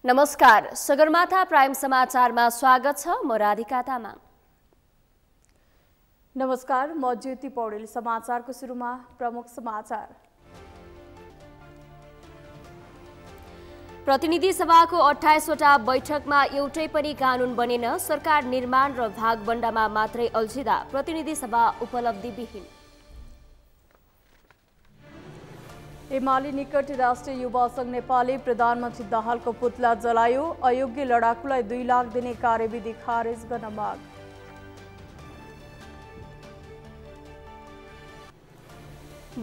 नमस्कार, सगरमाथा प्राइम समाचारमा स्वागत छ। म राधिका तामाङ। नमस्कार, म ज्योति पौडेल। समाचारको सुरुमा प्रमुख समाचार। प्रतिनिधि सभाको 28 वटा बैठकमा एउटै पनि कानून बनेन। सरकार निर्माण र भागबण्डामा मात्रै अल्झिँदा प्रतिनिधि सभा उपलब्धिविहीन। एमाले निकट राष्ट्रिय युवा संघ नेपालले प्रधानमन्त्री दाहालको पुतला जलायो। अयोग्य लडाकुलाई 2 लाख दिने कार्यविधि खारेज गर्न माग।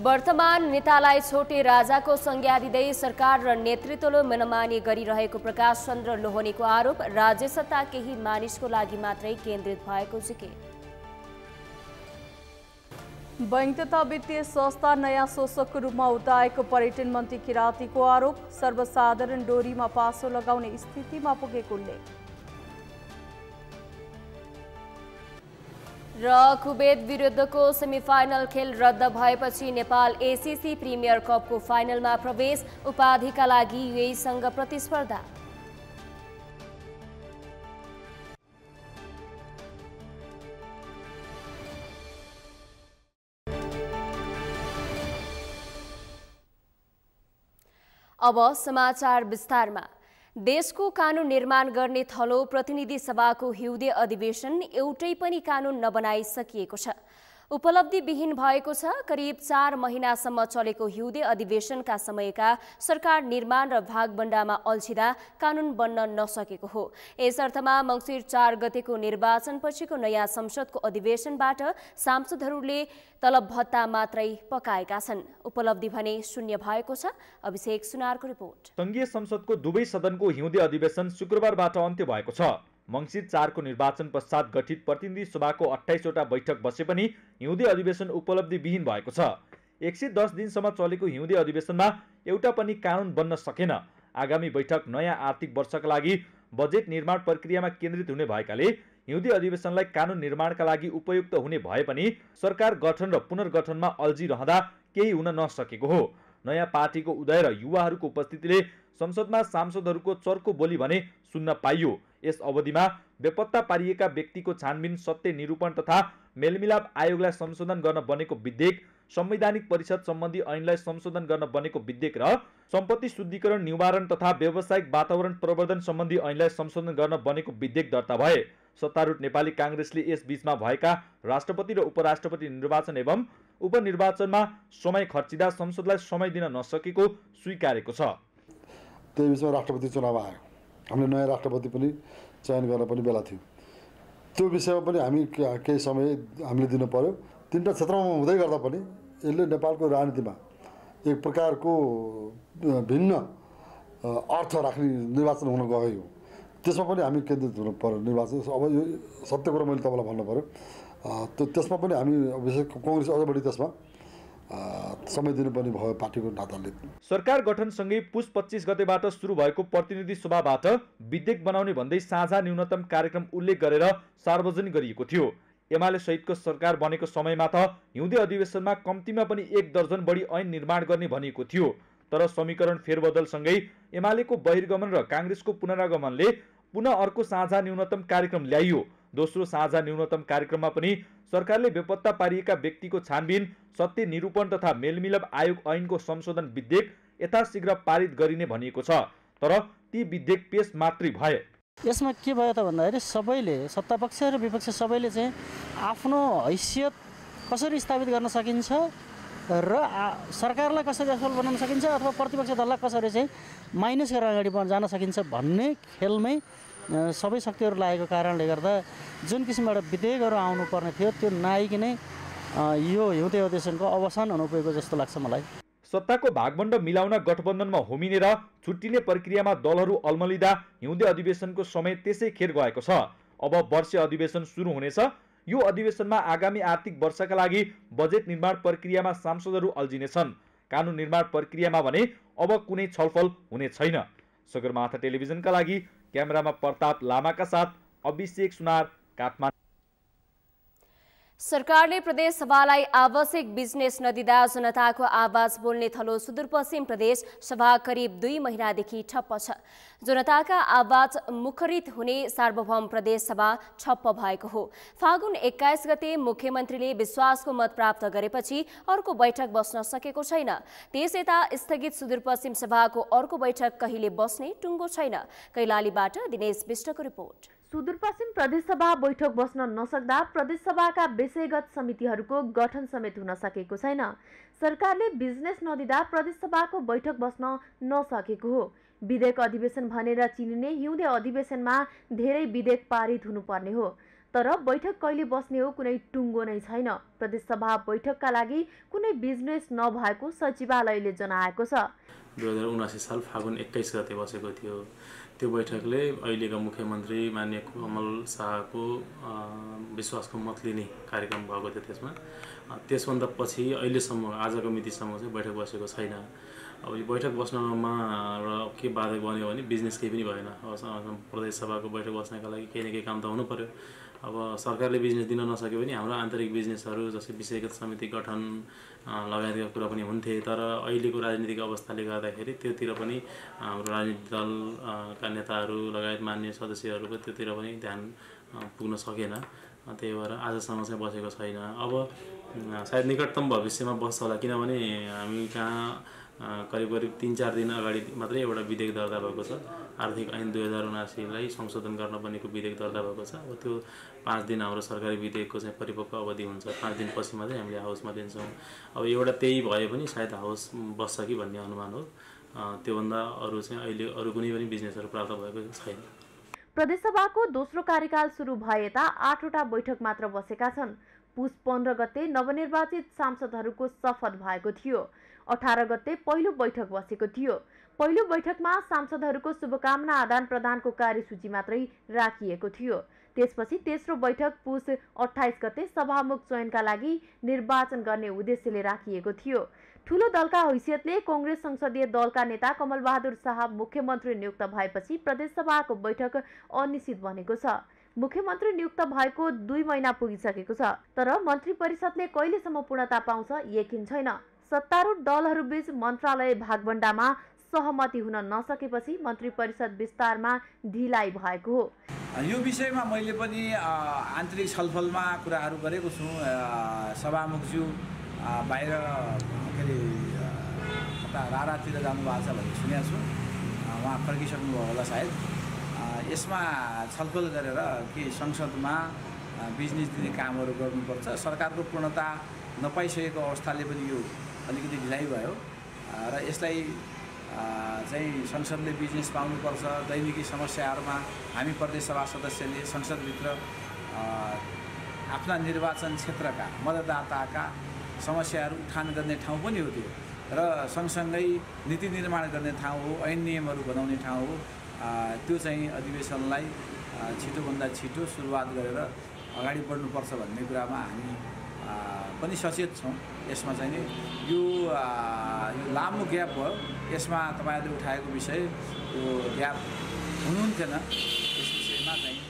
वर्तमान नेतालाई छोटे राजाको संज्ञा दिँदै सरकार र नेतृत्वले मनमानी गरिरहेको प्रकाश चन्द्र लोहनीको आरोप। राज्य सत्ता केही मानिसको लागि मात्रै केन्द्रित भएको जिके। बैंक तथा वित्तीय संस्था नयाँ शोषकको रूपमा उताएको पर्यटन मन्त्री किरातीको आरोप। सर्वसाधारण डोरीमा पासो लगाउने स्थितिमा पुगेको उल्लेख। र कुवेत विरुद्धको सेमिफाइनल खेल रद्द भएपछि नेपाल एसीसी प्रिमियर कपको फाइनलमा प्रवेश। उपाधिका लागि युएईसँग प्रतिस्पर्धा। अब समाचार विस्तारमा। देशको कानून निर्माण गर्ने थलो प्रतिनिधि सभाको हिउँदे अधिवेशन एउटै पनि कानून नबनाइसकिएको छ। उपलब्धिविहीन भएको छ। करिब 4 महिनासम्म चलेको हिउँदे अधिवेशनका समयका सरकार निर्माण र भागबण्डामा अल्झिँदा कानून बन्न नसकेको हो। यस अर्थमा मङ्सिर 4 गतेको निर्वाचनपछिको नयाँ संसदको अधिवेशनबाट सांसदहरूले तलब भत्ता मात्रै पकाएका छन्। उपलब्धि भने शून्य भएको छ। अभिषेक सुनारको रिपोर्ट। संघीय संसदको दुवै सदनको हिउँदे अधिवेशन शुक्रबारबाट अन्त्य भएको छ। मङ्सिर 4 को निर्वाचन पश्चात गठित प्रतिनिधि सभाको 28 वटा बैठक बसे पनि हिउँदे अधिवेशन उपलब्धिविहीन भएको छ। 110 दिनसम्म चलेको हिउँदे अधिवेशनमा एउटा पनि कानून बन्न सकेन। आगामी बैठक नयाँ आर्थिक वर्षका लागि बजेट निर्माण प्रक्रियामा केन्द्रित हुने भएकाले हिउँदे अधिवेशनलाई कानून निर्माणका लागि उपयुक्त हुने भए पनि सरकार गठन र पुनर्गठनमा अल्झिरहँदा केही हुन नसकेको हो। नयाँ पार्टीको उदय र युवाहरूको उपस्थितिले संसदमा सांसदहरूको चर्को बोली भने सुन्न पाइयो। यस अवधिमा बेपत्ता पारिएका व्यक्तिको छानबिन, सत्य निरूपण तथा मेलमिलाप आयोगलाई संशोधन गर्न बनेको विधेयक, संवैधानिक परिषद सम्बन्धी ऐनलाई संशोधन गर्न बनेको विधेयक र सम्पत्ति शुद्धिकरण, निवारण तथा व्यावसायिक वातावरण प्रवर्धन सम्बन्धी ऐनलाई संशोधन गर्न बनेको विधेयक दर्ता भए। सत्तारूढ नेपाली काङ्ग्रेसले यस बीचमा भएका राष्ट्रपति र उपराष्ट्रपति निर्वाचन एवं उपनिर्वाचनमा समय खर्चिँदा संसदलाई समय दिन नसकेको स्वीकारेको छ। त्यही बिचमा राष्ट्रपति चुनाव आयो। हामीले नयाँ राष्ट्रपति पनि चयन गर्न पनि बेला थियो। त्यो विषयमा पनि हामी केही समय हामीले दिनु पर्यो। 3टा क्षेत्रमा हुँदै गर्दा पनि यसले नेपालको राजनीतिमा एक प्रकारको भिन्न अर्थ राख्ने निर्वाचन हुन गयो। त्यसमा पनि हामी केन्द्रित हुनु पर्यो। निर्वाचन अब यो सत्य कुरा मैले तपाईँलाई भन्नु पर्यो। त्यसमा पनि हामी विशेष काङ्ग्रेस अझ बढी त्यसमा समय दिनुपर्ने भयो पार्टीको नाताले। सरकार गठनसँगै पुस 25 गतेबाट सुरु भएको प्रतिनिधि सभाबाट विधेयक बनाउने भन्दै साझा न्यूनतम कार्यक्रम उल्लेख गरेर सार्वजनिक गरिएको थियो। एमाले सहितको सरकार बनेको समयमा त हिउँदे अधिवेशनमा कम्तीमा पनि 1 दर्जन बढी ऐन निर्माण गर्ने भनिएको थियो। तर समीकरण फेरबदलसँगै एमालेको बहिर्गमन र काङ्ग्रेसको पुनरागमनले पुनः अर्को साझा न्यूनतम कार्यक्रम ल्याइयो। दोस्रो साझा न्यूनतम कार्यक्रममा पनि सरकारले बेपत्ता पारिएका व्यक्तिको छानबिन, सत्य निरूपण तथा मेलमिलाप आयोग ऐनको संशोधन विधेयक यथाशीघ्र पारित गरिने भनिएको छ। तर ती विधेयक पेश मात्रै भए। यसमा के भयो त भन्दाखेरि सबैले, सत्तापक्ष र विपक्ष सबैले चाहिँ आफ्नो हैसियत कसरी स्थापित गर्न सकिन्छ र सरकारलाई कसरी असफल बनाउन सकिन्छ अथवा प्रतिपक्ष दललाई कसरी चाहिँ माइनस गरेर अगाडि जान सकिन्छ भन्ने खेलमै सबै शक्तिहरू लागेको कारणले गर्दा जुन किसिमबाट विधेयकहरू आउनुपर्ने थियो त्यो नआइकनै यो हिउँदे अधिवेशनको अवसान हुन पुगेको जस्तो लाग्छ मलाई। सत्ताको भागबण्ड मिलाउन गठबन्धनमा होमिने र छुट्टिने प्रक्रियामा दलहरू अल्मलिँदा हिउँदे अधिवेशनको समय त्यसै खेर गएको छ। अब वर्षीय अधिवेशन सुरु हुनेछ। यो अधिवेशनमा आगामी आर्थिक वर्षका लागि बजेट निर्माण प्रक्रियामा सांसदहरू अल्झिनेछन्। कानून निर्माण प्रक्रियामा भने अब कुनै छलफल हुने छैन। सगरमाथा टेलिभिजनका लागि क्यामेरामा प्रताप लामाका साथ अभिषेक सुनार, काठमाडौँ। सरकारले प्रदेश सभालाई आवश्यक बिजनेस नदिँदा जनताको आवाज बोल्ने थलो सुदूरपश्चिम प्रदेश सभा करिब 2 महिनादेखि ठप्प छ। जनताका आवाज मुखरित हुने सार्वभौम प्रदेश सभा ठप्प भएको हो। फागुन 21 गते मुख्यमन्त्रीले विश्वासको मत प्राप्त गरेपछि अर्को बैठक बस्न सकेको छैन। त्यसयता स्थगित सुदूरपश्चिम सभाको अर्को बैठक कहिले बस्ने टुङ्गो छैन। कैलालीबाट दिनेश विष्टको रिपोर्ट। सुदूरपश्चिम प्रदेश सभा बैठक बस्न नसक्दा प्रदेश सभाका विषयगत समितिहरूको गठन समेत हुन सकेको छैन। सरकारले बिजनेस नदिँदा प्रदेश सभाको बैठक बस्न नसकेको हो। विधेयक अधिवेशन भनेर चिनिने हिउँदे अधिवेशनमा धेरै विधेयक पारित हुनुपर्ने हो, तर बैठक कहिले बस्ने हो कुनै टुङ्गो नै छैन। प्रदेश सभा बैठकका लागि कुनै बिजनेस नभएको सचिवालयले जनाएको छ। 2079 साल फागुन 21 गते बसेको थियो। त्यो बैठकले अहिलेका मुख्यमन्त्री माननीय कमल शाहको विश्वासको मत लिने कार्यक्रम भएको थियो। त्यसभन्दा पछि अहिलेसम्म आजको मितिसम्म चाहिँ बैठक बसेको छैन। अब यो बैठक बस्नमा र के बाधक बन्यो भने बिजनेस केही पनि भएन। अब प्रदेश सभाको बैठक बस्नका लागि केही न केही काम त हुनु पर्यो। अब सरकारले बिजनेस दिन नसक्यो भने हाम्रो आन्तरिक बिजनेसहरू जस्तै विषयगत समिति गठन लगायतका कुरा पनि हुन्थे, तर अहिलेको राजनीतिक अवस्थाले गर्दाखेरि त्योतिर पनि हाम्रो राजनीतिक दलका नेताहरू लगायत मान्य सदस्यहरूको त्योतिर पनि ध्यान पुग्न सकेन। त्यही भएर आजसम्म चाहिँ बसेको छैन। अब सायद निकटतम भविष्यमा बस्छ होला, किनभने हामी कहाँ करिब 3-4 दिन अगाडि मात्रै एउटा विधेयक दर्ता भएको छ। आर्थिक ऐन 2079लाई संशोधन गर्न बनेको विधेयक दर्ता भएको छ। अब त्यो 5 दिन हाम्रो सरकारी विधेयकको चाहिँ परिपक्व अवधि हुन्छ। 5 दिन पछि मात्रै हामीले हाउसमा दिन्छौँ। अब एउटा त्यही भए पनि सायद हाउस बस्छ कि भन्ने अनुमान हो। त्योभन्दा अरू चाहिँ अहिले अरू कुनै पनि बिजनेसहरू प्राप्त भएको छैन। प्रदेश सभाको दोस्रो कार्यकाल सुरु भए ता 8वटा बैठक मात्र बसेका छन्। पुस 15 गते नवनिर्वाचित सांसदहरूको शपथ भएको थियो। 18 गते पहिलो बैठक बसेको थियो। पहिलो बैठकमा सांसदहरूको शुभकामना आदान प्रदानको कार्यसूची मात्रै राखिएको थियो। त्यसपछि तेस्रो बैठक पुस 28 गते सभामुख चयनका लागि निर्वाचन गर्ने उद्देश्यले राखिएको थियो। ठूलो दलका हैसियतले कांग्रेस संसदीय दलका नेता कमल बहादुर शाह मुख्यमन्त्री नियुक्त भएपछि प्रदेश सभाको बैठक अनिश्चित बनेको छ। मुख्यमन्त्री नियुक्त भएको 2 महिना पुगिसकेको छ, तर मन्त्री परिषदले कहिलेसम्म पूर्णता पाउँछ यकिन छैन। सत्तारूढ दलहरूबीच मन्त्रालय भागवण्डामा सहमति हुन नसकेपछि मन्त्री परिषद विस्तारमा ढिलाइ भएको हो। यो विषयमा मैले पनि आन्तरिक छलफलमा कुराहरू गरेको छु। सभामुखज्यू बाहिर के अरे कता रारातिर जानुभएको छ भन्ने सुनेको छु। उहाँ फर्किसक्नुभयो होला सायद। यसमा छलफल गरेर के संसदमा बिजनेस दिने कामहरू गर्नुपर्छ। सरकारको पूर्णता नपाइसकेको अवस्थाले पनि यो अलिकति ढिलाइ भयो र यसलाई चाहिँ संसदले बिजनेस पाउनुपर्छ। दैनिकी समस्याहरूमा हामी प्रदेश सभा सदस्यले संसदभित्र आफ्ना निर्वाचन क्षेत्रका मतदाताका समस्याहरू उठान गर्ने ठाउँ पनि हो त्यो, र सँगसँगै नीति निर्माण गर्ने ठाउँ हो, ऐन नियमहरू बनाउने ठाउँ हो। त्यो चाहिँ अधिवेशनलाई छिटोभन्दा छिटो सुरुवात गरेर अगाडि बढ्नुपर्छ भन्ने कुरामा हामी पनि सचेत छौँ। यसमा चाहिँ नि यो लामो ग्याप भयो। यसमा तपाईँहरूले उठाएको विषय यो ग्याप हुनुहुन्थेन। यस विषयमा चाहिँ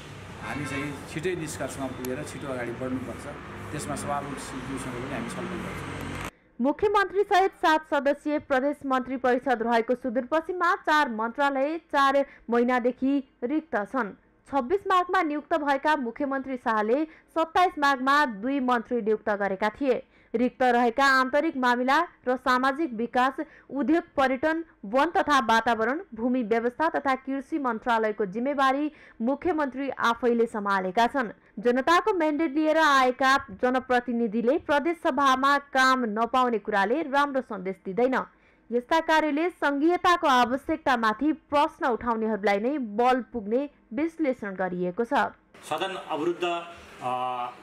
हामी चाहिँ छिटै निष्कर्षमा पुगेर छिटो अगाडि बढ्नुपर्छ। त्यसमा सभामुखज्यूसँग पनि हामी छलफल गर्छौँ। मुख्यमन्त्री सहित 7 सदस्यीय प्रदेश मन्त्री परिषद रहेको सुदूरपश्चिममा 4 मन्त्रालय 4 महिनादेखि रिक्त छन्। 26 माघमा नियुक्त भएका मुख्यमन्त्री शाहले 27 माघमा 2 मन्त्री नियुक्त गरेका थिए। रिक्त रहेका आन्तरिक मामिला र सामाजिक विकास, उद्योग, पर्यटन, वन तथा वातावरण, भूमि व्यवस्था तथा कृषि मन्त्रालयको जिम्मेवारी मुख्यमन्त्री आफैले सम्हालेका छन्। जनताको म्यान्डेट लिएर आएका जनप्रतिनिधिले प्रदेश सभामा काम नपाउने कुराले राम्रो सन्देश दिँदैन। यस्ता कार्यले संघीयताको आवश्यकतामाथि प्रश्न उठाउनेहरूलाई नै बल पुग्ने विश्लेषण गरिएको छ। सदन अवरुद्ध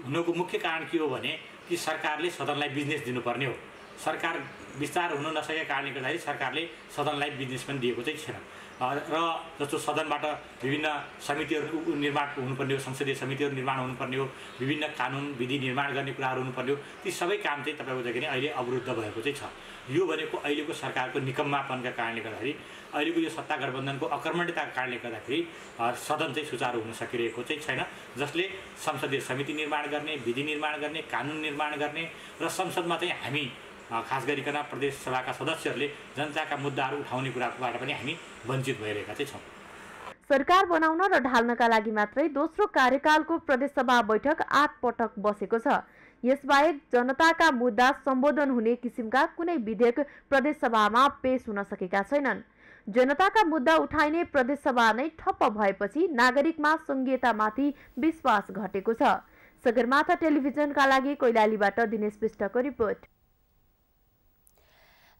हुनुको मुख्य कारण के हो भने कि सरकारले सदनलाई बिजनेस दिनुपर्ने हो। सरकार विस्तार हुन नसकेका कारणले गर्दाखेरि सरकारले सदनलाई बिजनेस पनि दिएको चाहिँ छैन र जस्तो सदनबाट विभिन्न समितिहरू निर्माण हुनुपर्ने हो, संसदीय समितिहरू निर्माण हुनुपर्ने हो, विभिन्न कानुन विधि निर्माण गर्ने कुराहरू हुनुपर्ने हो, ती सबै काम चाहिँ तपाईँको चाहिँ अहिले अवरुद्ध भएको चाहिँ छ। यो भनेको अहिलेको सरकारको निकम्मापनका कारणले गर्दाखेरि, अहिलेको यो सत्ता गठबन्धनको अकर्मण्यताका कारणले गर्दाखेरि सदन चाहिँ सुचारू हुन सकिरहेको चाहिँ छैन, जसले संसदीय समिति निर्माण गर्ने, विधि निर्माण गर्ने, कानुन निर्माण गर्ने र संसदमा चाहिँ हामी खास गरिकन प्रदेश सभाका सदस्यहरूले जनताका मुद्दाहरू उठाउने कुराबाट पनि हामी वञ्चित भइरहेका चाहिँ छौँ। सरकार बनाउन र ढाल्नका लागि मात्रै दोस्रो कार्यकालको प्रदेशसभा बैठक 8 पटक बसेको छ। यसबाहेक जनताका मुद्दा सम्बोधन हुने किसिमका कुनै विधेयक प्रदेशसभामा पेश हुन सकेका छैनन्। जनताका मुद्दा उठाइने प्रदेशसभा नै ठप्प भएपछि नागरिकमा संघीयतामाथि विश्वास घटेको छ। सगरमाथा टेलिभिजनका लागि कैलालीबाट दिनेश विष्टको रिपोर्ट।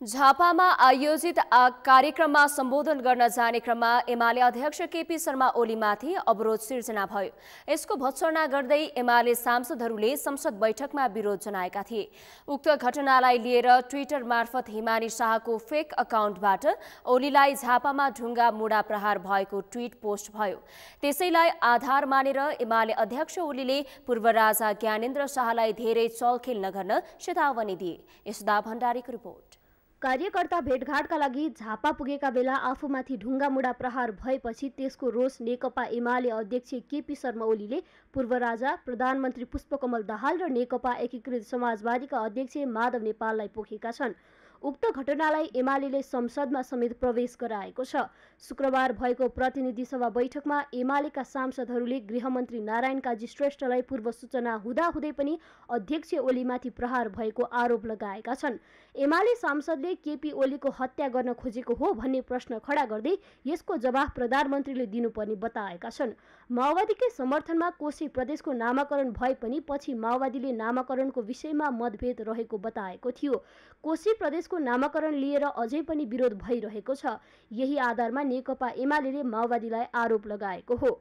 झापामा आयोजित कार्यक्रममा सम्बोधन गर्न जाने क्रममा एमाले अध्यक्ष केपी शर्मा ओलीमाथि अवरोध सिर्जना भयो। यसको भर्त्सना गर्दै एमाले सांसदहरूले संसद बैठकमा विरोध जनाएका थिए। उक्त घटनालाई लिएर ट्विटर मार्फत हिमानी शाहको फेक अकाउन्टबाट ओलीलाई झापामा ढुङ्गा मुढा प्रहार भएको ट्विट पोस्ट भयो। त्यसैलाई आधार मानेर एमाले अध्यक्ष ओलीले पूर्व राजा ज्ञानेन्द्र शाहलाई धेरै चलखेल नगर्न चेतावनी दिए। यशोदा भण्डारीको रिपोर्ट। कार्यकर्ता भेटघाटका लागि झापा पुगेका बेला आफूमाथि ढुङ्गामुढा प्रहार भएपछि त्यसको रोष नेकपा एमाले अध्यक्ष केपी शर्मा ओलीले पूर्व राजा प्रधानमन्त्री पुष्पकमल दाहाल र नेकपा एकीकृत समाजवादीका अध्यक्ष माधव नेपाललाई पोखेका छन्। उक्त घटनालाई एमाले संसदमा समेत प्रवेश गराएको छ। शुक्रबार भएको प्रतिनिधि सभा बैठकमा एमालेका सांसदहरूले गृहमन्त्री नारायण काजी श्रेष्ठलाई पूर्व सूचना हुँदाहुँदै पनि अध्यक्ष ओलीमाथि प्रहार भएको आरोप लगाएका छन्। एमाले सांसदले केपी ओलीको हत्या गर्न खोजेको हो भन्ने प्रश्न खडा गर्दै यसको जवाफ प्रधानमन्त्रीले दिनुपर्ने बताएका छन्। माओवादीकै समर्थनमा कोशी प्रदेशको नामाकरण भए पनि पछि माओवादीले नामाकरणको विषयमा मतभेद रहेको बताएको थियो। कोशी प्रदेशको नामाकरण लिएर अझै पनि विरोध भइरहेको छ। यही आधारमा नेकपा एमाले माओवादीलाई आरोप लगाएको हो।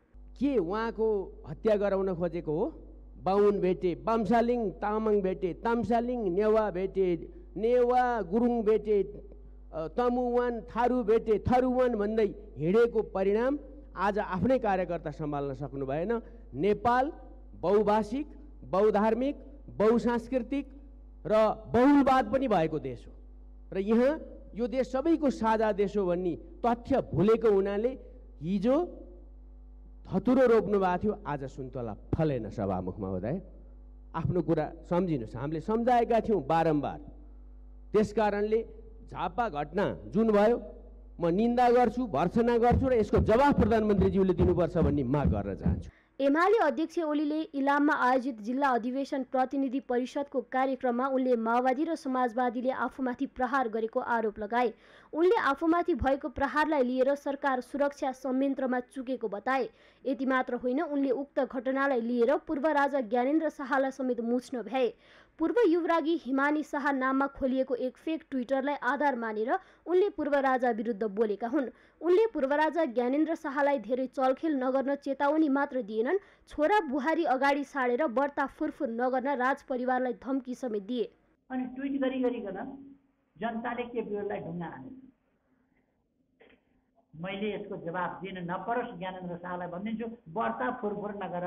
के उहाँको हत्या गराउन खोजेको हो? बाहुन भेटे बामसालिङ, तामाङ भेटे तामसालिङ, नेवा भेटे नेवा, गुरुङ भेटे तमुवान, थारू भेटे थरुवान भन्दै हिँडेको परिणाम आज आफ्नै कार्यकर्ता सम्हाल्न सक्नु भएन। नेपाल बहुभाषिक, बहुधार्मिक, बहुसांस्कृतिक र बहुलवाद पनि भएको देश हो र यहाँ यो देश सबैको साझा देश हो भन्ने तथ्य भुलेको हुनाले हिजो धतुरो रोप्नु भएको थियो, आज सुन्तला फलेन। सभामुख महोदय, आफ्नो कुरा सम्झिनुहोस्। हामीले सम्झाएका थियौँ बारम्बार। त्यसकारणले झापा घटना जुन भयो म निन्दा गर्छु, भर्त्सना गर्छु र यसको जवाफ प्रधानमन्त्रीज्यूले दिनुपर्छ भन्ने माग गर्न चाहन्छु। एमाले अध्यक्ष ओलीले इलाममा आयोजित जिल्ला अधिवेशन प्रतिनिधि परिषदको कार्यक्रममा उनले माओवादी र समाजवादीले आफूमाथि प्रहार गरेको आरोप लगाए। उनले आफूमाथि भएको प्रहारलाई लिएर सरकार सुरक्षा संयन्त्रमा चुकेको बताए। यति मात्र होइन, उनले उक्त घटनालाई लिएर पूर्व राजा ज्ञानेन्द्र शाहलाई समेत मुछ्न भ्याए। पूर्व युवरागी हिमानी शाह नाममा खोलिएको एक फेक ट्विटरलाई आधार मानेर उनले पूर्व राजा विरुद्ध बोलेका हुन्। उनले पूर्व राजा ज्ञानेन्द्र शाहलाई धेरै चलखेल नगर्न चेतावनी मात्र दिएनन्, छोरा बुहारी अगाडि साडेर बढ्ता फुरफुर नगर्न राज परिवारलाई धम्की समेत दिए। अनि ट्विट गरिकन जनताले केपीओलीलाई ढुङ्गा हाने। मैले यसको जवाफ दिन नपरोस् ज्ञानेन्द्र शाहलाई भनिदिन्छु, बढ्ता फुरफुर नगर।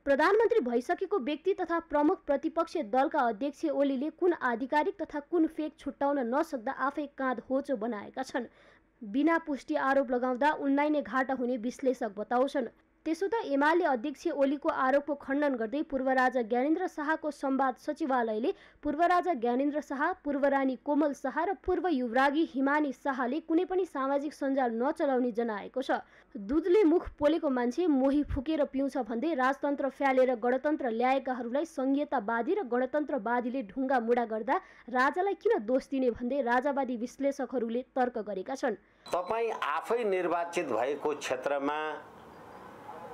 प्रधानमन्त्री भइसकेको व्यक्ति तथा प्रमुख प्रतिपक्षी दलका अध्यक्ष ओलीले कुन आधिकारिक तथा कुन फेक छुट्याउन नसक्दा आफै काँध होचो बनाएका छन्। बिना पुष्टि आरोप लगाउँदा उनलाई नै घाटा हुने विश्लेषक बताउँछन्। त्यसो त एमाले अध्यक्ष ओलीको आरोपको खण्डन गर्दै पूर्व राजा ज्ञानेन्द्र शाहको संवाद सचिवालयले पूर्व राजा ज्ञानेन्द्र शाह, पूर्व रानी कोमल शाह र पूर्व युवरागी हिमानी शाहले कुनै पनि सामाजिक सञ्जाल नचलाउने जनाएको छ। दुधले मुख पोलेको मान्छे मोही फुकेर पिउँछ भन्दै राजतन्त्र फ्यालेर गणतन्त्र ल्याएकाहरूलाई संघीयतावादी र गणतन्त्रवादीले ढुङ्गा मुढा गर्दा राजालाई किन दोष दिने भन्दै राजावादी विश्लेषकहरूले तर्क गरेका छन्। तपाईँ आफै निर्वाचित भएको क्षेत्रमा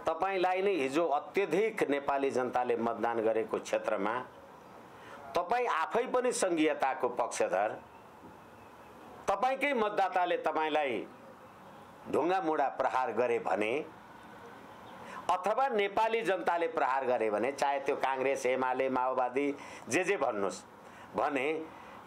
तपाईलाई नै हिजो अत्यधिक नेपाली जनताले मतदान गरेको क्षेत्रमा तपाईँ आफै पनि संघीयताको पक्षधर, तपाईँकै मतदाताले तपाईँलाई ढुङ्गा मुढा प्रहार गरे भने अथवा नेपाली जनताले प्रहार गरे भने, चाहे त्यो काङ्ग्रेस, एमाले, माओवादी जे भन्नुहोस् भने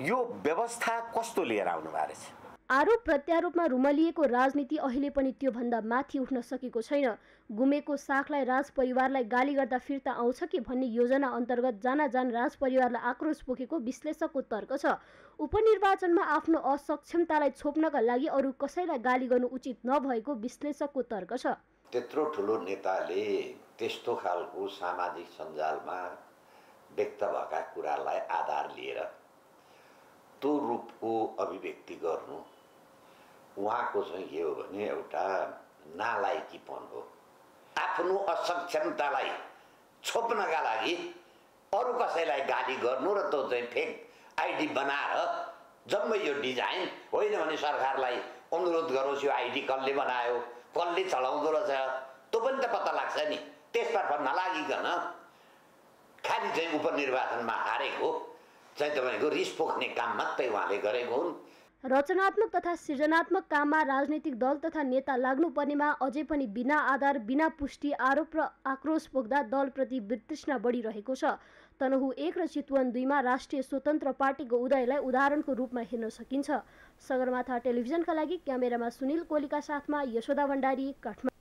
यो व्यवस्था कस्तो लिएर आउनु भएको रहेछ? आरोप प्रत्यारोपमा रुमलिएको राजनीति अहिले पनि त्योभन्दा माथि उठ्न सकेको छैन। गुमेको साखलाई राजपरिवारलाई गाली गर्दा फिर्ता आउँछ कि भन्ने योजना अन्तर्गत जान राजपरिवारलाई आक्रोश पोखेको विश्लेषकको तर्क छ। उपनिर्वाचनमा आफ्नो असक्षमतालाई छोप्नका लागि अरू कसैलाई गाली गर्नु उचित नभएको विश्लेषकको तर्क छ। त्यत्रो ठुलो नेताले त्यस्तो खालको सामाजिक सञ्जालमा व्यक्त भएका कुरालाई आधार लिएर त्यो रूपको अभिव्यक्ति गर्नु उहाँको चाहिँ के हो भने एउटा नालायकीपन हो। आफ्नो असक्षमतालाई छोप्नका लागि अरू कसैलाई गाली गर्नु र त्यो चाहिँ फेक आइडी बनाएर जम्मै यो डिजाइन होइन भने सरकारलाई अनुरोध गरोस् यो आइडी कसले बनायो, कसले चलाउँदो रहेछ, त्यो पनि त पत्ता लाग्छ नि। त्यसतर्फ नलागिकन खालि चाहिँ उपनिर्वाचनमा हारेको चाहिँ तपाईँको रिस पोख्ने काम मात्रै उहाँले गरेको हुन्। रचनात्मक तथा सृजनात्मक काममा राजनीतिक दल तथा नेता लाग्नुपर्नेमा अझै पनि बिना आधार बिना पुष्टि आरोप र आक्रोश पोख्दा दलप्रति वितृष्णा बढिरहेको छ। तनहु 1 र चितवन 2 मा राष्ट्रिय स्वतन्त्र पार्टीको उदयलाई उदाहरणको रूपमा हेर्न सकिन्छ। सगरमाथा टेलिभिजनका लागि क्यामेरामा सुनिल कोलीका साथमा यशोदा भण्डारी, काठमाडौँ।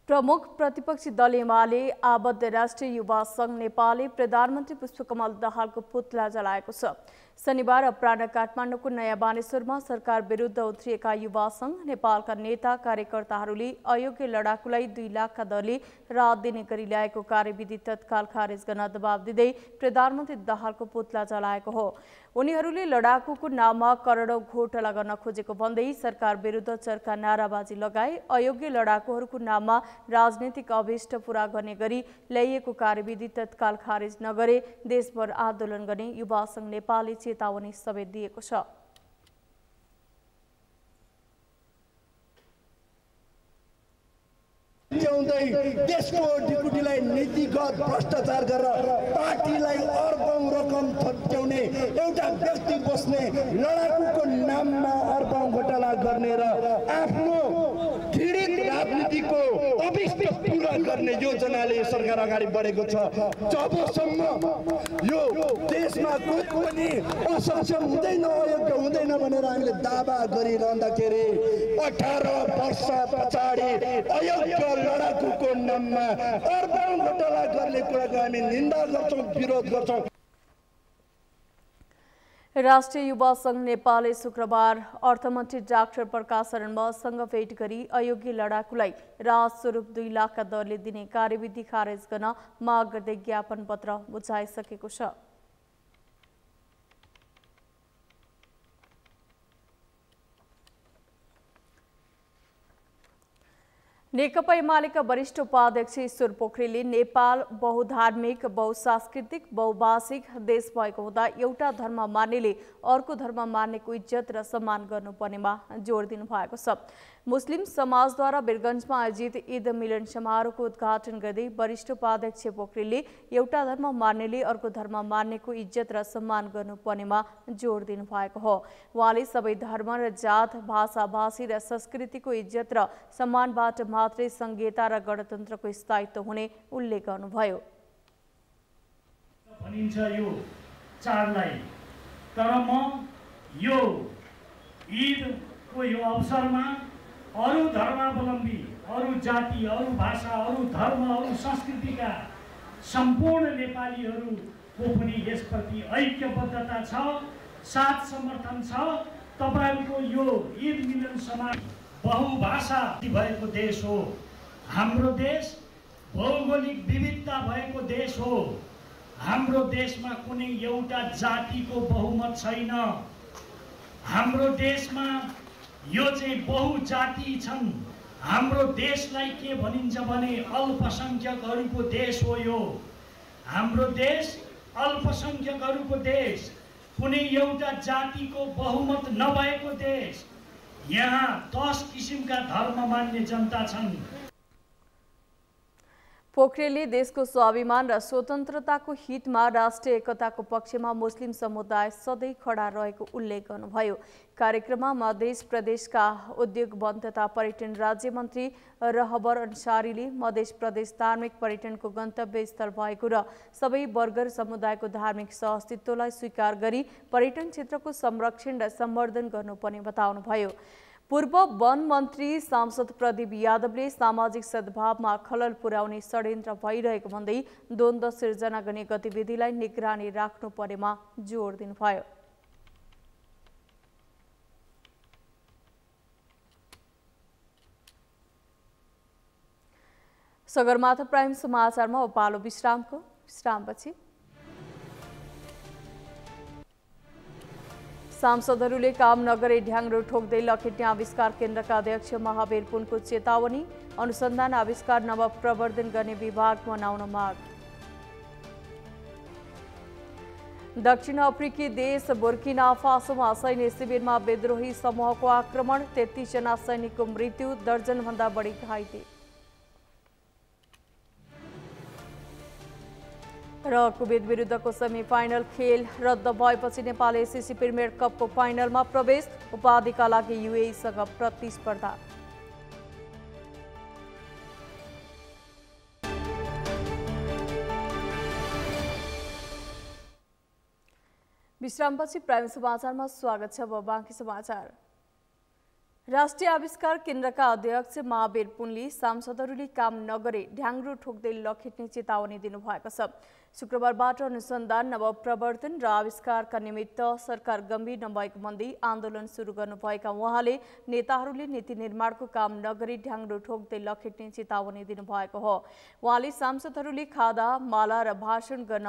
प्रमुख प्रतिपक्षी दल एमाले आबद्ध राष्ट्रिय युवा संघ नेपालले प्रधानमन्त्री पुष्पकमल दाहालको पुतला जलाएको छ। शनिबार अपराह्न काठमाडौँको नयाँ बानेश्वरमा सरकार विरुद्ध उत्रिएका युवा संघ नेपालका नेता कार्यकर्ताहरूले अयोग्य लडाकुलाई 2 लाखका दरले राहत दिने गरी ल्याएको कार्यविधि तत्काल खारेज गर्न दबाब दिँदै प्रधानमन्त्री दाहालको पुतला जलाएको हो। उनीहरूले लडाकुको नाममा करोडौं घोटाला गर्न खोजेको भन्दै सरकार विरुद्ध चर्का नाराबाजी लगाए। अयोग्य लडाकुहरूको नाममा राजनीतिक अभिष्ट पूरा गर्ने गरी ल्याइएको कार्यविधि तत्काल खारेज नगरे देशभर आन्दोलन गर्ने युवा संघ नेपालले चेतावनी समेत दिएको छ। देशको डिपुटीलाई नीतिगत भ्रष्टाचार गरेर पार्टीलाई अर्बौं रकम थप्याउने एउटा व्यक्ति बस्ने लडाकुको नाममा अर्बौं घोटाला गर्ने र आफ्नो घृणित राजनीतिको अभिष्ट पूरा गर्ने योजनाले सरकार अगाडि बढेको छ। जबसम्म यो देशमा कोही पनि असक्षम हुँदैन, अयोग्य हुँदैन भनेर हामीले दावा गरिरहँदाखेरि 18 वर्ष पछाडि अयोग्य लडाकुको नाममा अर्बौं घोटाला गर्ने कुराको हामी निन्दा गर्छौं, विरोध गर्छौं। राष्ट्रिय युवा संघ नेपालले शुक्रबार अर्थमन्त्री डाक्टर प्रकाश शरणसँग भेट गरी अयोग्य लडाकुलाई राहत स्वरूप 2 लाखका दरले दिने कार्यविधि खारेज गर्न माग गर्दै ज्ञापन पत्र बुझाइसकेको छ। नेकपा एमालेका वरिष्ठ उपाध्यक्ष ईश्वर पोखरेलले नेपाल बहुधार्मिक, बहुसांस्कृतिक, बहुभाषिक देश भएको हुँदा एउटा धर्म मान्नेले अर्को धर्म मान्नेको इज्जत र सम्मान गर्नुपर्नेमा जोड दिनु भएको छ। मुस्लिम समाजद्वारा वीरगञ्जमा आयोजित ईद मिलन समारोहको उद्घाटन गर्दै वरिष्ठ उपाध्यक्ष पोखरेलले एउटा धर्म मान्नेले अर्को धर्म मान्नेको इज्जत र सम्मान गर्नुपर्नेमा जोड दिनु भएको हो। उहाँले सबै धर्म र जात, भाषा, भाषी र संस्कृतिको इज्जत र सम्मानबाट मात्रै संघीयता र गणतन्त्रको स्थायित्व हुने उल्लेख गर्नुभयो। भनिन्छ यो चाडलाई, तर म यो ईदको यो अवसरमा अरू धर्मावलम्बी, अरू जाति, अरू भाषा, अरू धर्म, अरू संस्कृतिका सम्पूर्ण नेपालीहरूको पनि यसप्रति ऐक्यबद्धता छ, साथ समर्थन छ। तपाईहरुको यो ईद मिलन समारोह बहुभाषा भएको देश हो। हाम्रो देश भौगोलिक विविधता भएको देश हो। हाम्रो देशमा कुनै एउटा जातिको बहुमत छैन। हाम्रो देशमा यो चाहिँ बहुजाति छन्। हाम्रो देशलाई के भनिन्छ भने अल्पसंख्यकहरूको देश हो यो। हाम्रो देश अल्पसंख्यकहरूको देश, कुनै एउटा जातिको बहुमत नभएको देश। यहाँ 10 किसिमका धर्म मान्ने जनता छन्। पोखरेलले देशको स्वाभिमान र स्वतन्त्रताको हितमा राष्ट्रिय एकताको पक्षमा मुस्लिम समुदाय सधैँ खडा रहेको उल्लेख गर्नुभयो। कार्यक्रममा मध्य प्रदेशका उद्योग वन तथा पर्यटन राज्य मन्त्री रहबर अन्सारीले मध्य प्रदेश धार्मिक पर्यटनको गन्तव्य स्थल भएको र सबै वर्ग र समुदायको धार्मिक सहअस्तित्वलाई स्वीकार गरी पर्यटन क्षेत्रको संरक्षण र सम्वर्धन गर्नुपर्ने बताउनुभयो। पूर्व वन मन्त्री सांसद प्रदीप यादवले सामाजिक सद्भावमा खलल पुर्याउने षड्यन्त्र भइरहेको भन्दै द्वन्द्व सिर्जना गर्ने गतिविधिलाई निगरानी राख्नु परेमा जोड दिनुभयो। सगरमाथा प्राइम समाचारमा उपालो विश्रामपछि सांसदहरूले काम नगरे ढ्याङ्ग्रो ठोक्दै लखेट्ने आविष्कार केन्द्रका अध्यक्ष महावीर पुनको चेतावनी। अनुसन्धान आविष्कार नव प्रवर्धन गर्ने विभाग बनाउन माग। दक्षिण अफ्रिकी देश बुर्किना फासोमा सैन्य शिविरमा विद्रोही समूहको आक्रमण, 33 जना सैनिकको मृत्यु, दर्जनभन्दा बढी घाइते। र कुवेत विरुद्धको सेमी फाइनल खेल रद्द भएपछि नेपाल एसएससी प्रिमियर कपको फाइनलमा प्रवेश, उपाधिका लागि युएईसँग प्रतिस्पर्धा। विश्रामपछि प्राइम समाचारमा स्वागत छ। अब बाँकी समाचार। राष्ट्रिय आविष्कार केन्द्रका अध्यक्ष महावीर पुनले सांसदहरूले काम नगरे ढ्याङ्ग्रो ठोक्दै लखेट्ने चेतावनी दिनुभएको छ। शुक्रबारबाट अनुसन्धान नवप्रवर्तन र आविष्कारका निमित्त सरकार गम्भीर नभएको भन्दै आन्दोलन सुरु गर्नुभएका उहाँले नेताहरूले नीति निर्माणको काम नगरी ढ्याङ्ग्रो ठोक्दै लखेट्ने चेतावनी दिनुभएको हो। उहाँले सांसदहरूले खादा माला र भाषण गर्न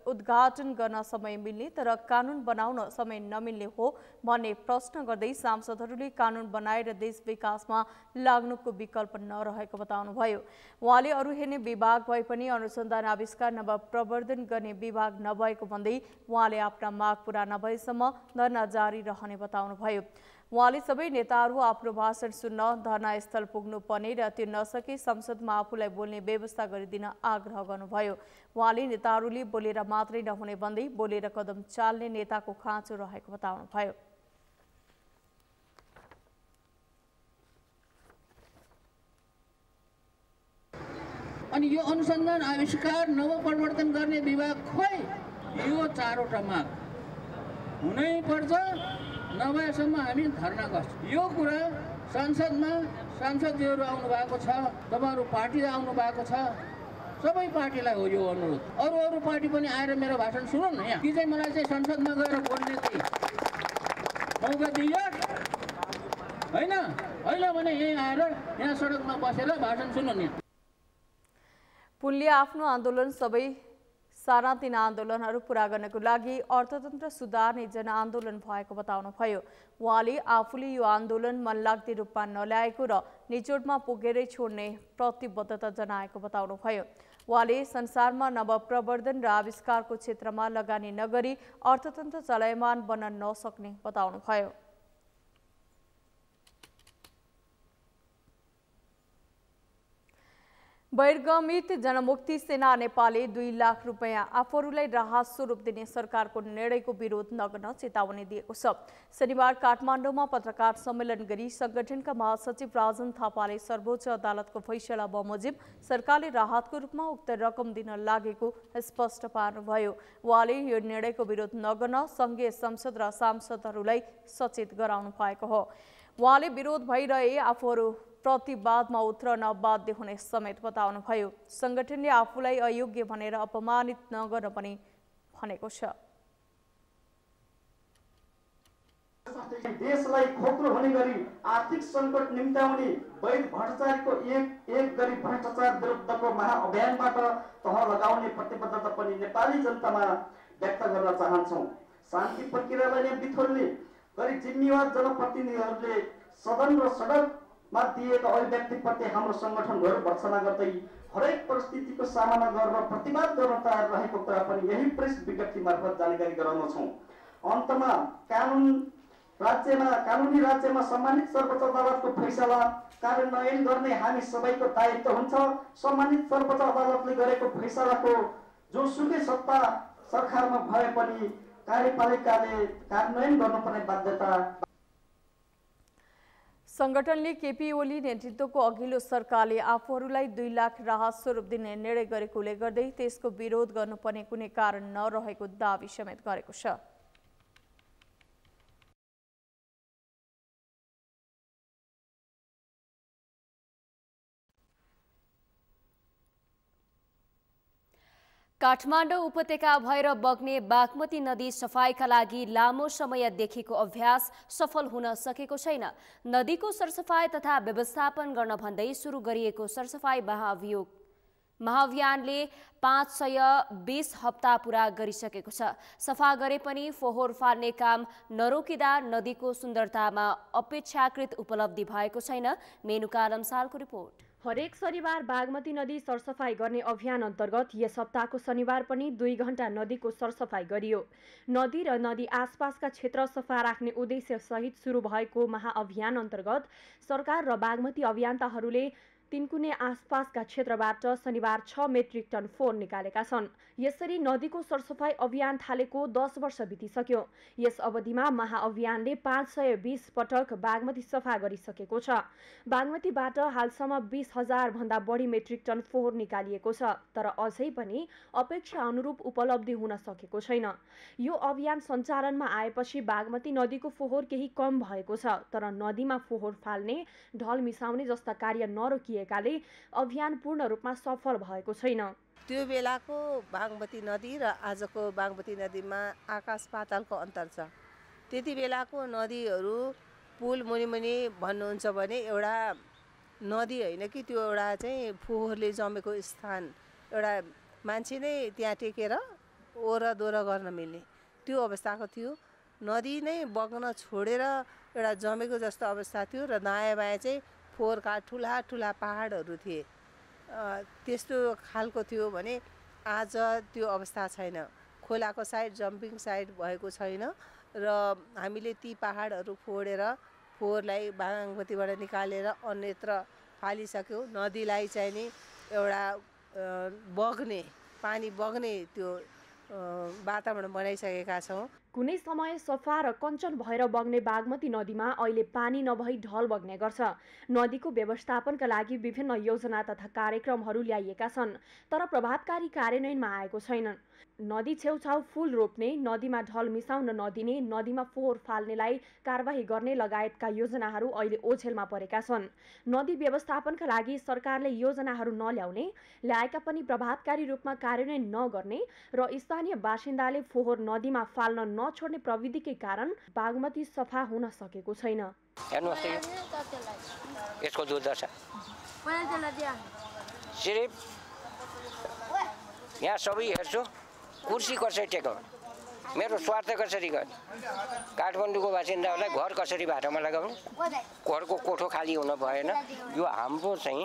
उद्घाटन गर्न समय मिल्ने तर कानुन बनाउन समय नमिल्ने हो भन्ने प्रश्न गर्दै सांसदहरूले कानुन बनाएर देश विकासमा लाग्नुको विकल्प नरहेको बताउनुभयो। उहाँले अरू हेर्ने विभाग भए पनि अनुसन्धान आविष्कार नवप्रवर्धन गर्ने विभाग नभएको भन्दै उहाँले आफ्ना माग पूरा नभएसम्म धरना जारी रहने बताउनुभयो। उहाँले सबै नेताहरू आफ्नो भाषण सुन्न धरनास्थल पुग्नुपर्ने र त्यो नसके संसदमा आफूलाई बोल्ने व्यवस्था गरिदिन आग्रह गर्नुभयो। उहाँले नेताहरूले बोलेर मात्रै नहुने भन्दै बोलेर कदम चाल्ने नेताको खाँचो रहेको बताउनुभयो। अनि यो अनुसन्धान आविष्कार नवप्रवर्तन गर्ने विभाग खोइ, यो चारवटा माग हुनै पर्छ, नभएसम्म हामी धरना गर्छौँ। यो कुरा संसदमा सांसदहरू आउनु भएको छ, तपाईहरु पार्टी आउनु भएको छ, सबै पार्टीलाई हो यो अनुरोध। अरू पार्टी पनि आएर मेरो भाषण सुनौँ न। यहाँ कि चाहिँ मलाई चाहिँ संसदमा गएर बोल्ने मौका दियो होइन भने यही आएर यहाँ सडकमा बसेर भाषण सुन्नु नि। पुनले आफ्नो आन्दोलन सबै सानातिना आन्दोलनहरू पूरा गर्नको लागि अर्थतन्त्र सुधार्ने जनआन्दोलन भएको बताउनुभयो। उहाँले आफूले यो आन्दोलन मनलाग्दे रूपमा नल्याएको र निचोडमा पुगेरै छोड्ने प्रतिबद्धता जनाएको बताउनुभयो। उहाँले संसारमा नवप्रवर्धन र आविष्कारको क्षेत्रमा लगानी नगरी अर्थतन्त्र चलायमान बन्न नसक्ने बताउनुभयो। बहिर्गमित जनमुक्ति सेना नेपालले 2 लाख रुपैयाँ आफूहरूलाई राहत स्वरूप दिने सरकारको निर्णयको विरोध नगर्न चेतावनी दिएको छ। शनिबार काठमाडौँमा पत्रकार सम्मेलन गरी संगठनका महासचिव राजन थापाले सर्वोच्च अदालतको फैसला बमोजिम सरकारले राहतको रूपमा उक्त रकम दिन लागेको स्पष्ट पार्नुभयो। उहाँले यो निर्णयको विरोध नगर्न संघीय संसद र सांसदहरूलाई सचेत गराउनु भएको हो। उहाँले विरोध भइरहे आफूहरू प्रतिवादमा उत्रन बाध्य हुने समेत बताउनुभयो। संगठनले आफूलाई अयोग्य भनेर अपमानित नगर्न पनि भनेको छ। देशलाई खोक्रो हुने गरी आर्थिक संकट निम्त्याउने वैध भ्रष्टाचारीको एक गरी भ्रष्टाचार विरुद्धको महाअभियानबाट तह लगाउने प्रतिबद्धता पनि नेपाली जनतामा व्यक्त गर्न चाहन्छौँ। शान्ति प्रक्रियालाई नै बिथोल्ने गरी जिम्मेवार जनप्रतिनिधिहरूले सदन र सडकमा दिएका अभिव्यक्तिप्रति हाम्रो संगठनहरू भर्सना गर्दै हरेक परिस्थितिको सामना गर्न प्रतिवाद गर्न तयार रहेको कुरा पनि यही प्रेस विज्ञप्ति मार्फत जानकारी गराउनेछौँ। अन्तमा कानुन राज्यमा कानुनी राज्यमा सम्मानित सर्वोच्च अदालतको फैसला कार्यान्वयन गर्ने हामी सबैको दायित्व हुन्छ। सम्मानित सर्वोच्च अदालतले गरेको फैसलाको जोसुकै सत्ता सरकारमा भए पनि कार्यपालिकाले कार्यान्वयन गर्नुपर्ने बाध्यता। संगठनले केपी ओली नेतृत्वको अघिल्लो सरकारले आफूहरूलाई 2 लाख राहत स्वरूप दिने निर्णय गरेकोले गर्दै त्यसको विरोध गर्नुपर्ने कुनै कारण नरहेको दावी समेत गरेको छ। काठमाडौँ उपत्यका भएर बग्ने बागमती नदी सफाईका लागि लामो समयदेखिको अभ्यास सफल हुन सकेको छैन। नदीको सरसफाई तथा व्यवस्थापन गर्न भन्दै सुरु गरिएको सरसफाई महाअभियानले 520 हप्ता पूरा गरिसकेको छ। सफा गरे पनि फोहोर फाल्ने काम नरोकिँदा नदीको सुन्दरतामा अपेक्षाकृत उपलब्धि भएको छैन। मेनुका लम्सालको रिपोर्ट। हरेक शनिबार बागमती नदी सरसफाई गर्ने अभियान अन्तर्गत यस हप्ताको शनिबार पनि 2 घण्टा नदीको सरसफाई गरियो। नदी र नदी आसपासका क्षेत्र सफा राख्ने उद्देश्य सहित सुरु भएको महाअभियान अन्तर्गत सरकार र बागमती अभियन्ताहरूले तिनकुने आसपासका क्षेत्रबाट शनिबार 6 मेट्रिक टन फोहोर निकालेका छन्। यसरी नदीको सरसफाई अभियान थालेको 10 वर्ष बितिसक्यो। यस अवधिमा महाअभियानले 520 पटक बागमती सफा गरिसकेको छ। बागमतीबाट हालसम्म 20,000 भन्दा बढी मेट्रिक टन फोहोर निकालिएको छ, तर अझै पनि अपेक्षा अनुरूप उपलब्धि हुन सकेको छैन। यो अभियान सञ्चालनमा आएपछि बागमती नदीको फोहोर केही कम भएको छ, तर नदीमा फोहोर फाल्ने, ढल मिसाउने जस्ता कार्य नरोकिएकाले अभियान पूर्ण रूपमा सफल भएको छैन। त्यो बेलाको बागमती नदी र आजको बागमती नदीमा आकाश पातालको अन्तर छ। त्यति बेलाको नदीहरू पुल मुनि भन्नुहुन्छ भने एउटा नदी होइन कि त्यो एउटा चाहिँ फोहोरले जमेको स्थान, एउटा मान्छे नै त्यहाँ टेकेर ओरा दोरा गर्न मिल्ने त्यो अवस्थाको थियो। नदी नै बग्न छोडेर एउटा जमेको जस्तो अवस्था थियो र दायाँ बायाँ चाहिँ फोहोरका ठुला ठुला पहाडहरू थिए। त्यस्तो खालको थियो भने आज त्यो अवस्था छैन। खोलाको साइड जम्पिङ साइड भएको छैन र हामीले ती पहाडहरू फोडेर फोहोरलाई बागमतीबाट निकालेर अन्यत्र फालिसक्यौँ। नदीलाई चाहिँ नि एउटा बग्ने पानी बग्ने त्यो वातावरण बनाइसकेका छौँ। कुनै समय सफा र कञ्चन भएर बग्ने बागमती नदीमा अहिले पानी नभई ढल बग्ने गर्छ। नदीको व्यवस्थापनका लागि विभिन्न योजना तथा कार्यक्रमहरू ल्याइएका छन्, तर प्रभावकारी कार्यान्वयनमा आएको छैनन्। नदी छेउछाउ फूल रोप्ने, नदीमा ढल मिसाउन नदिने, नदीमा फोहोर फाल्नेलाई कारबाही गर्ने लगायतका योजनाहरू अहिले ओझेलमा परेका छन्। नदी व्यवस्थापनका लागि सरकारले योजनाहरू नल्याउने, ल्याएका पनि प्रभावकारी रूपमा कार्यान्वयन नगर्ने र स्थानीय बासिन्दाले फोहोर नदीमा फाल्न नछोड्ने प्रविधिकै कारण बागमती सफा हुन सकेको छैन। हेर्नुहोस् यसको दुर्दशा सिर्फ यहाँ सबै हेर्छु, कुर्सी कसरी टेको, मेरो स्वार्थ कसरी गर्ने, काठमाडौँको बासिन्दाहरूलाई घर कसरी भाटामा लगाउने, घरको कोठो खाली हुन भएन। यो हाम्रो चाहिँ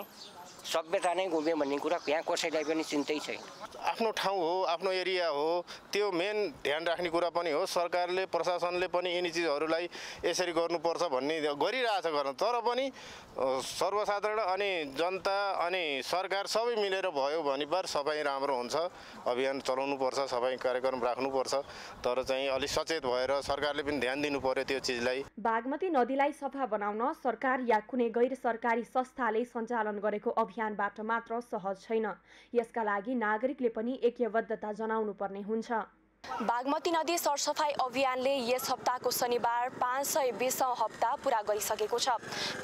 सभ्यता नै गुम्यो भन्ने कुरा यहाँ कसैलाई पनि चिन्तै छैन। आफ्नो ठाउँ हो, आफ्नो एरिया हो, त्यो मेन ध्यान राख्ने कुरा पनि हो। सरकारले प्रशासनले पनि यिनी चिजहरूलाई यसरी गर्नुपर्छ भन्ने गरिरहेछ गर्न, तर पनि सर्वसाधारण अनि जनता अनि सरकार सबै मिलेर भयो भने पर सबै राम्रो हुन्छ। अभियान चलाउनुपर्छ, सबै कार्यक्रम राख्नुपर्छ, तर चाहिँ अलिक सचेत भएर सरकारले पनि ध्यान दिनु पर्यो त्यो चिजलाई। बागमती नदीलाई सफा बनाउन सरकार या कुनै गैर सरकारी संस्थाले सञ्चालन गरेको अभियानबाट मात्र सहज छैन। यसका लागि नागरिकले पनि ऐक्यबद्धता जनाउनु पर्ने हुन्छ। बागमती नदी सरसफाई अभियानले यस हप्ताको शनिबार 520औं हप्ता पूरा गरिसकेको छ,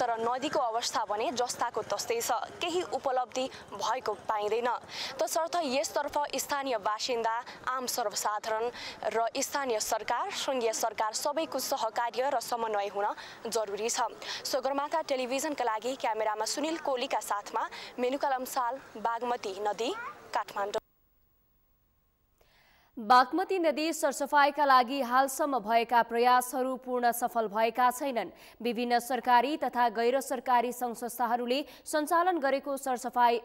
तर नदीको अवस्था भने जस्ताको तस्तै छ, केही उपलब्धि भएको पाइँदैन। तसर्थ यसतर्फ स्थानीय बासिन्दा, आम सर्वसाधारण र स्थानीय सरकार, सङ्घीय सरकार सबैको सहकार्य र समन्वय हुन जरुरी छ। सगरमाथा टेलिभिजनका लागि क्यामेरामा सुनिल कोलीका साथमा मेनुका लम्साल, बागमती नदी, काठमाडौँ। बागमती नदी सरसफाईका लागि हालसम्म भएका प्रयासहरू पूर्ण सफल भएका छैनन्। विभिन्न सरकारी तथा गैर सरकारी सङ्घ संस्थाहरूले सञ्चालन गरेको सरसफाई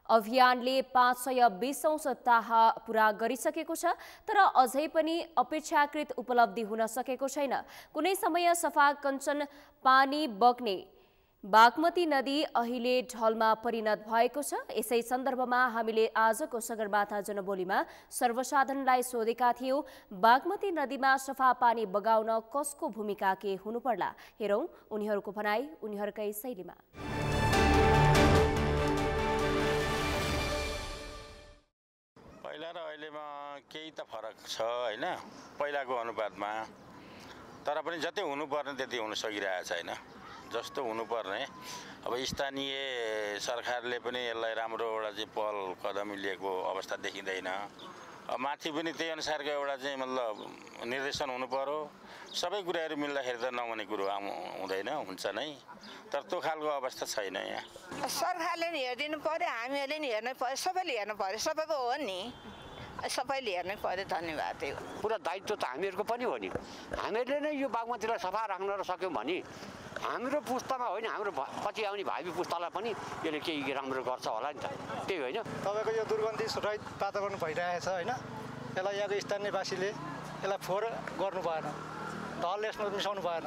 अभियानले 520औं सप्ताह पूरा गरिसकेको छ, तर अझै पनि अपेक्षाकृत उपलब्धि हुन सकेको छैन। कुनै समय सफा कञ्चन पानी बग्ने बागमती नदी अहिले ढलमा परिणत भएको छ। यसै सन्दर्भमा हामीले आजको सगरमाथा जनबोलीमा सर्वसाधारणलाई सोधेका थियौं, बागमती नदीमा सफा पानी बगाउन कसको भूमिका के हुनुपर्ला? हेरौं उनीहरूको भनाई उनीहरूकै शैलीमा। पहिला र अहिलेमा केही त फरक छ हैन, पहिलाको अनुपातमा, तर पनि जति हुनुपर्ने त्यति हुन सकिरहेको छैन। जस्तो हुनुपर्ने अब स्थानीय सरकारले पनि यसलाई राम्रो एउटा चाहिँ पहल कदम लिएको अवस्था देखिँदैन। अब माथि पनि त्यही अनुसारको एउटा चाहिँ मतलब निर्देशन हुनु पर्यो। सबै कुराहरू मिल्दाखेरि त नहुने कुरो हुँदैन, हुन्छ नै, तर त्यो खालको अवस्था छैन यहाँ। सरकारले नि हेरिदिनु पर्यो, हामीहरूले नि हेर्नु पर्यो, सबैले हेर्नु पर्यो, सबैको हो नि, सबैले हेर्नै पर्यो। धन्यवाद। त्यही हो, पुरा दायित्व त हामीहरूको पनि हो नि। हामीहरूले नै यो बागमतीलाई सफा राख्न सक्यौँ भने हाम्रो पुस्तामा होइन, हाम्रो पछि आउने भावी पुस्तालाई पनि यसले केही राम्रो गर्छ होला नि त, त्यही होइन। तपाईँको यो दुर्गन्धी रहित वातावरण भइरहेछ होइन, यसलाई यहाँको स्थानीयवासीले यसलाई फोहोर गर्नु भएन, ढल यसमा मिसाउनु भएन,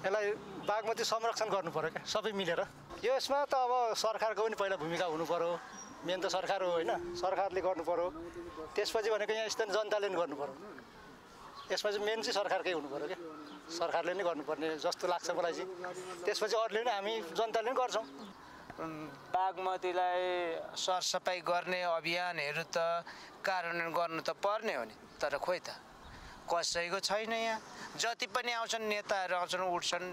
यसलाई बागमती संरक्षण गर्नु पर्यो क्या सबै मिलेर। यसमा त अब सरकारको पनि पहिला भूमिका हुनु पर्यो, मेन त सरकार हो होइन, सरकारले गर्नु पर्यो। त्यसपछि भनेको यहाँ स्थानीय जनताले पनि गर्नु पर्यो। यसमा चाहिँ मेन चाहिँ सरकारकै हुनु पर्यो क्या, सरकारले नै गर्नुपर्ने जस्तो लाग्छ मलाई चाहिँ। त्यसपछि अरूले पनि हामी जनताले पनि गर्छौँ। बागमतीलाई सरसफाइ गर्ने अभियानहरू त कार्यान्वयन गर्नु त पर्ने हो नि, तर खोइ त कसैको छैन। यहाँ जति पनि आउँछन् नेताहरू आउँछन्, उठ्छन्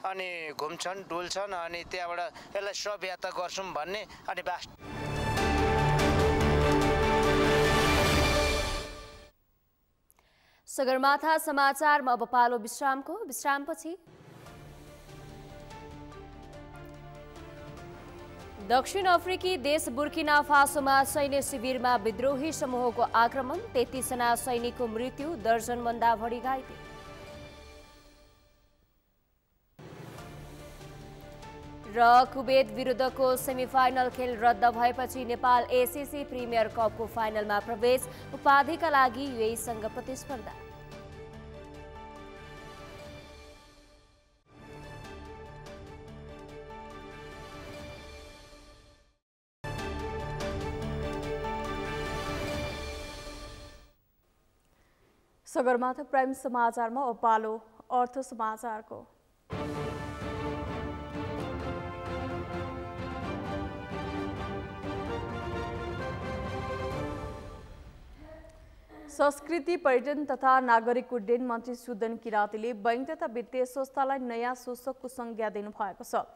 अनि घुम्छन् डुल्छन् अनि त्यहाँबाट यसलाई सभ्यता गर्छौँ भन्ने अनि बास। सगरमाथा समाचारमा अब पालो विश्रामको। विश्रामपछि दक्षिण अफ्रिकी देश बुर्किना फासोमा सैन्य शिविरमा विद्रोही समूहको आक्रमण, 33 जना सैनिकको मृत्यु, दर्जनभन्दा बढी घाइते। र कुवेत विरुद्धको सेमिफाइनल खेल रद्द भएपछि नेपाल एसीसी प्रिमियर कपको फाइनलमा प्रवेश, उपाधिका लागि युएईसँग प्रतिस्पर्धा। सगरमाथा प्राइम समाचारमा अब पालो अर्थ समाचारको। संस्कृति पर्यटन तथा नागरिक उड्डयन मन्त्री सुदन किरातीले बैंक तथा वित्तीय संस्थालाई नयाँ शोषकको संज्ञा दिनुभएको छ।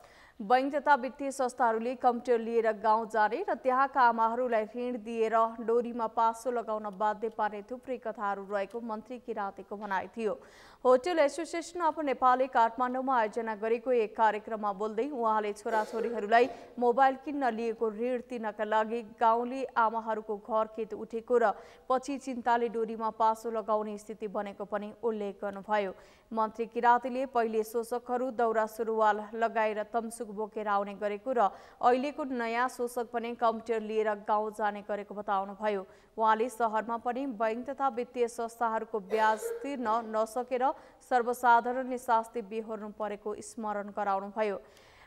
बैंक तथा वित्तीय संस्थाहरूले कम्प्युटर लिएर गाउँ जाने र त्यहाँका आमाहरूलाई ऋण दिएर डोरीमा पासो लगाउन बाध्य पार्ने थुप्रै कथाहरू रहेको मन्त्री किरातीको भनाइ थियो। होटल एसोसिएसन अफ नेपालले काठमाडौँमा आयोजना गरेको एक कार्यक्रममा बोल्दै उहाँले छोराछोरीहरूलाई मोबाइल किन्न लिएको ऋण तिर्नका लागि गाउँले आमाहरूको घर खेत उठेको र पछि चिन्ताले डोरीमा पासो लगाउने स्थिति बनेको पनि उल्लेख गर्नुभयो। मन्त्री किरातीले पहिले शोषकहरू दौरा सुरुवाल लगाएर तमसुक बोकेर आउने गरेको र अहिलेको नयाँ शोषक पनि कम्प्युटर लिएर गाउँ जाने गरेको बताउनुभयो। उहाँले शहरमा पनि बैंक तथा वित्तीय संस्थाहरूको ब्याज तिर्न नसकेर सर्वसाधारणले शास्ति बेहोर्नु परेको स्मरण गराउनुभयो।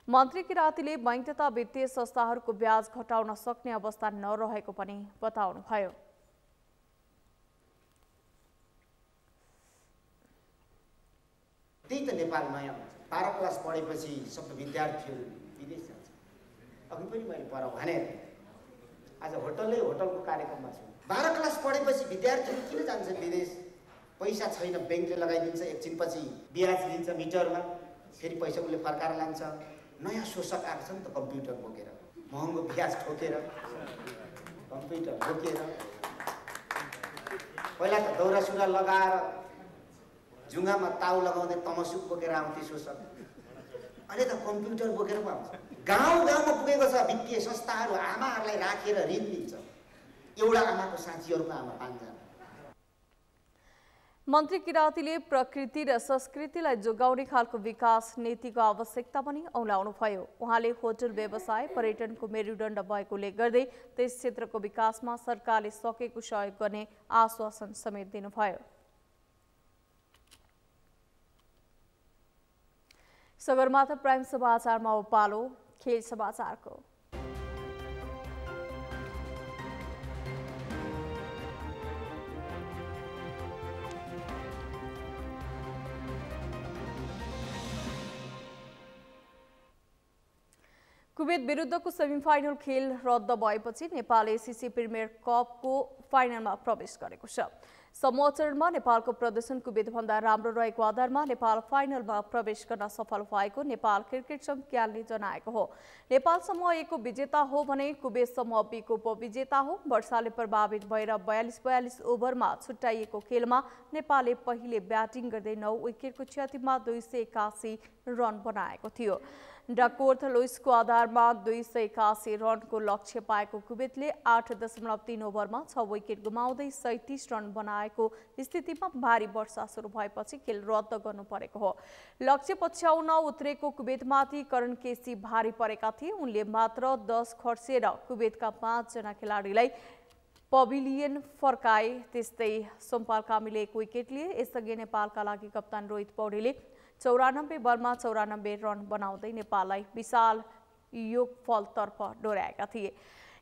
मन्त्री किरातीले बैंक तथा वित्तीय संस्थाहरूको ब्याज घटाउन सक्ने अवस्था नरहेको पनि बताउनुभयो। त्यही त नेपाल नयाँ 12 क्लास पढेपछि सबै विद्यार्थीहरू विदेश जान्छ। अघि पनि मैले पढाउँ भने आज होटलको कार्यक्रममा छु। 12 क्लास पढेपछि विद्यार्थीहरू किन जान्छन् विदेश? पैसा छैन, ब्याङ्कले लगाइदिन्छ, एकछिनपछि ब्याज लिन्छ मिटरमा, फेरि पैसा उसले फर्काएर लान्छ। नयाँ शोषक आएको छ नि त, कम्प्युटर बोकेर, महँगो ब्याज ठोकेर कम्प्युटर बोकेर। पहिला त दौरा सुरुवाल लगाएर जुङ्गामा ताउ लगाउँदै तमसुक बोकेर आउँथे शोषक, अहिले त कम्प्युटर बोकेर पो आउँछ। गाउँ गाउँमा पुगेको छ। वित्तीय संस्थाहरू आमाहरूलाई राखेर ऋण लिन्छ। एउटा आमाको साथीहरूको आमा 5 जना। मन्त्री किरातीले प्रकृति र संस्कृतिलाई जोगाउने खालको विकास नीतिको आवश्यकता पनि औलाउनुभयो। उहाँले होटल व्यवसाय पर्यटनको मेरुदण्ड भएकोले गर्दै त्यस क्षेत्रको विकासमा सरकारले सकेको सहयोग गर्ने आश्वासन समेत दिनुभयो। सगरमाथा प्राइम समाचारमा पालो खेल समाचारको। कुवेत विरुद्धको सेमिफाइनल खेल रद्द भएपछि नेपाल एसीसी प्रिमियर कपको फाइनलमा प्रवेश गरेको छ। समूह चरणमा नेपालको प्रदर्शन कुवेतभन्दा राम्रो रहेको आधारमा नेपाल फाइनलमा प्रवेश गर्न सफल भएको नेपाल क्रिकेट संघ क्यालले जनाएको हो। नेपाल समूह ए को विजेता हो भने कुवेत समूह बी को उपविजेता हो। वर्षाले प्रभावित भएर 42-42 ओभरमा छुट्याइएको खेलमा नेपालले पहिले ब्याटिङ गर्दै 9 विकेटको क्षतिमा 281 रन बनाएको थियो। डाकोर्थ लुइसको आधारमा 281 रनको लक्ष्य पाएको कुवेतले 8.3 ओभरमा 6 विकेट गुमाउँदै 37 रन बनाएको स्थितिमा भारी वर्षा सुरु भएपछि खेल रद्द गर्नु परेको हो। लक्ष्य पछ्याउन उत्रेको कुवेतमाथि करण केसी भारी परेका थिए। उनले मात्र 10 खर्चेर कुवेतका 5 जना खेलाडीलाई पभिलियन फर्काए। त्यस्तै सोमपाल कामीले 1 विकेट लिए। यसअघि नेपालका लागि कप्तान रोहित पौडेलले 94 बलमा 94 रन बनाउँदै नेपाललाई विशाल योगफलतर्फ डोर्याएका थिए।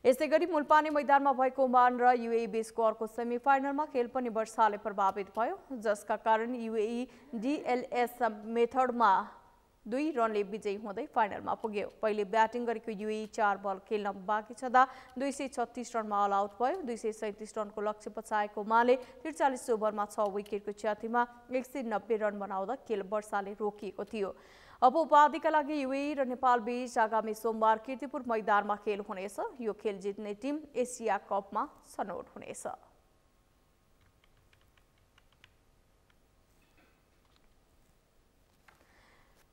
यसैगरी मुलपानी मैदानमा भएको ओमान र युएई बीचको अर्को सेमिफाइनलमा खेल पनि वर्षाले प्रभावित भयो, जसका कारण युएई डीएलएस मेथडमा 2 रनले विजयी हुँदै फाइनलमा पुग्यो। पहिले ब्याटिङ गरेको युएई 4 बल खेल्न बाँकी छँदा 236 रनमा अल आउट भयो। 237 रनको लक्ष्य पछाएको ओमानले 43 ओभरमा 6 विकेटको क्षतिमा 190 रन बनाउँदा खेल वर्षाले रोकिएको थियो। अब उपाधिका लागि युएई र नेपाल बीच आगामी सोमबार कीर्तिपुर मैदानमा खेल हुनेछ। यो खेल जित्ने टिम एसिया कपमा छनौट हुनेछ।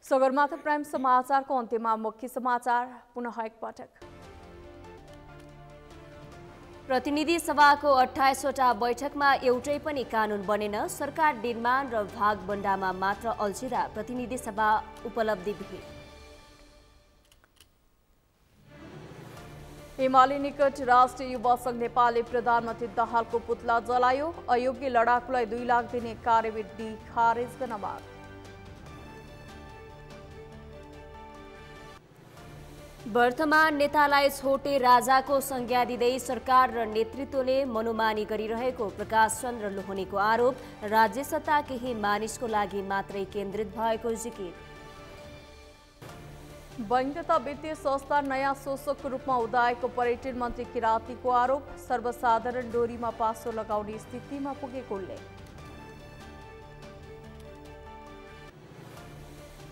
सगरमाथा प्राइम समाचारको अन्त्यमा मुख्य समाचार पुनः एकपटक। प्रतिनिधि सभाको 28 वटा बैठकमा एउटै पनि कानुन बनेन। सरकार निर्माण र भागबण्डामा मात्र अल्झिँदा प्रतिनिधि सभा उपलब्धिविहीन। एमाले निकट राष्ट्रिय युवा संघ नेपालले प्रधानमन्त्री दाहालको पुतला जलायो। अयोग्य लडाकुलाई 2 लाख दिने कार्यविधि खारेज गर्न माग। वर्तमान नेतालाई छोटे राजाको संज्ञा दिँदै सरकार र नेतृत्वले मनोमानी गरिरहेको प्रकाश चन्द्र लोहनीको आरोप। राज्य सत्ता केही मानिसको लागि मात्रै केन्द्रित भएको जिकिर। बैंक तथा वित्तीय संस्था नयाँ शोषकको रूपमा उदाएको पर्यटन मन्त्री किरातीको आरोप। सर्वसाधारण डोरीमा पासो लगाउने स्थितिमा पुगेको उल्लेख।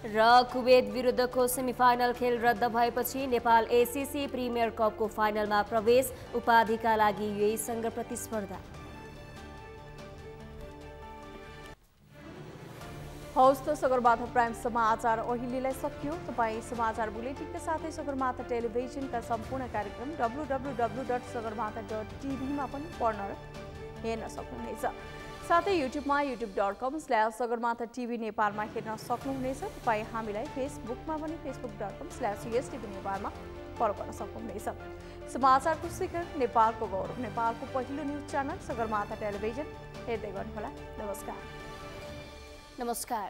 र कुवेत विरुद्धको सेमिफाइनल खेल रद्द भएपछि नेपाल एसीसी प्रिमियर कपको फाइनलमा प्रवेश। उपाधिका लागि युएईसँग प्रतिस्पर्धा। हौस् त सगरमाथा प्राइम समाचार अहिलेलाई सकियो। तपाईँ समाचार बुलेटिनका साथै सगरमाथा टेलिभिजनका सम्पूर्ण कार्यक्रम www.sagarmatha.tv मा पनि पढ्न र हेर्न सक्नुहुनेछ। साथै युट्युबमा youtube.com/sagarmatha TV नेपालमा हेर्न सक्नुहुनेछ। तपाईँ हामीलाई फेसबुकमा पनि facebook.com/USTV नेपालमा फलो गर्न सक्नुहुनेछ। समाचारको शिखर, नेपालको गौरव, नेपालको पहिलो न्युज च्यानल सगरमाथा टेलिभिजन हेर्दै गर्नुहोला। नमस्कार।